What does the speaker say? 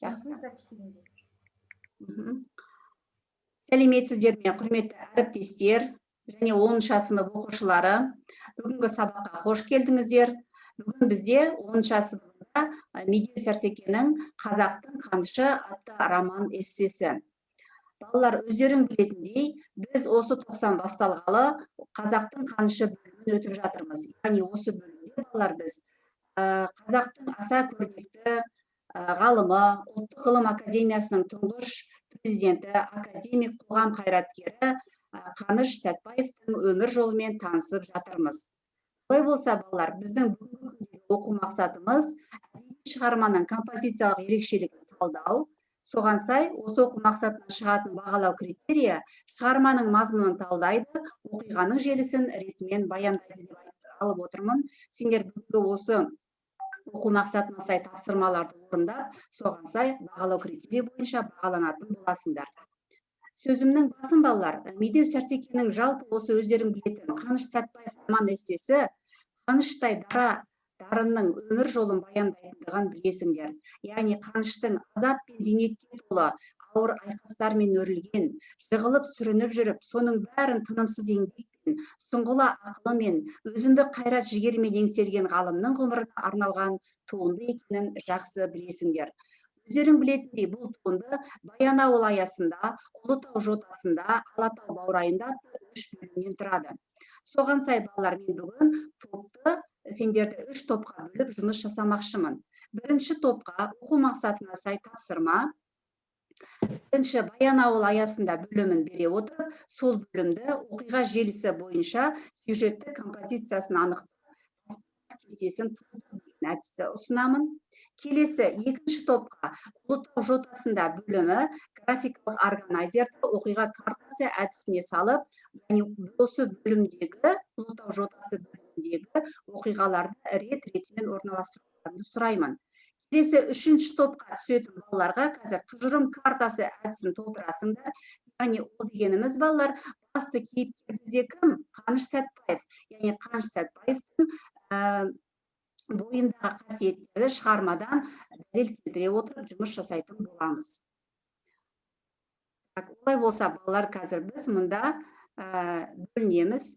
Жақсы. Сәлеметсіздер ме, құрметті әріптестер және 10-шы сынып оқушылары. Бүгінгі сабаққа қош келдіңіздер. Бүгін бізде 10-шы сыныпта Медеу Сәрсекенің «Қазақтың қанышы» атты роман эссесі. Балалар, өздерің білетіндей, біз осы 90 басталғалы «Қазақтың қанышы» бөлімін өтіп жатырмыз. Яғни осы бөлімде балалар біз қазақтың аса көрнекті ғалымы, Ұлттық ғылым академиясының тұңғыш президенті, академик, қоғам қайраткері Қаныш Сәтбаевтың өмір жолымен танысып жатырмыз. Солай болса, балалар, біздің бүгінгі күндегі оқу мақсатымыз әдеби шығарманың композициялық ерекшелігін талдау. Соған сай, осы оқу мақсатына шығатын бағалау критерийі шығарманың мазмұнын талдайды, оқиғаның желісін ретімен баяндайды деп алып отырмын. Сендер бүгінгі осы оқу мақсатына сай тапсырмаларды орындап, соған сай бағалау критерийі бойынша бағаланатын боласыңдар. Сөзімнің басын, балалар, Медеу Сәрсекенің жалпы осы өздерің білетін Қаныш Сәтбаев роман эссесі Қаныштай дара дарынның өмір жолын баяндайтындығын білесіңдер. Яғни Қаныштың азап пен зейнетке толы ауыр айқастармен өрілген, жығылып сүрініп жүріп, соның бәрін тынымсыз еңбекпен, сұңғыла ақылымен, өзіндік қайрат жігермен еңсерген ғалымның ғұмырына арналған туынды екенін жақсы білесіңдер. Өздерің білетіндей, бұл туынды Баянауыл аясында, Ұлытау жотасында, Алатау баурайында 3 бөлімнен тұрады. Соған сай, балалар, мен бүгін сендерді 3 топқа бөліп жұмыс жасамақшымын. Бірінші топқа оқу мақсатына сай тапсырма. Бірінші Баянауыл аясында бөлімін бере отырып, сол бөлімді оқиға желісі бойынша сюжетті композициясын анықтап, кестесін толтыру әдісті ұсынамын. Келесі екінші топқа Ұлытау жотасында бөлімі графикалық органайзерді оқиға картасы әдісіне салып, яғни осы бөлімдегі Ұлытау жотасы бөлімдегі оқиғаларды рет-ретімен орналастыруларыңды сұраймын. Келесі үшінші топқа түсетін балаларға қазір тұжырым картасы әдісін толтырасыңдар. Яғни ол дегеніміз, балалар, басты кейіпкер бізде кім? Қаныш Сәтбаев. Яғни Қаныш Сәтбаевтың бойындағы қасиеттерді шығармадан дәлел келтіре отырып жұмыс жасайтын боламыз. Олай болса, балалар, қазір біз мұнда бөлінеміз.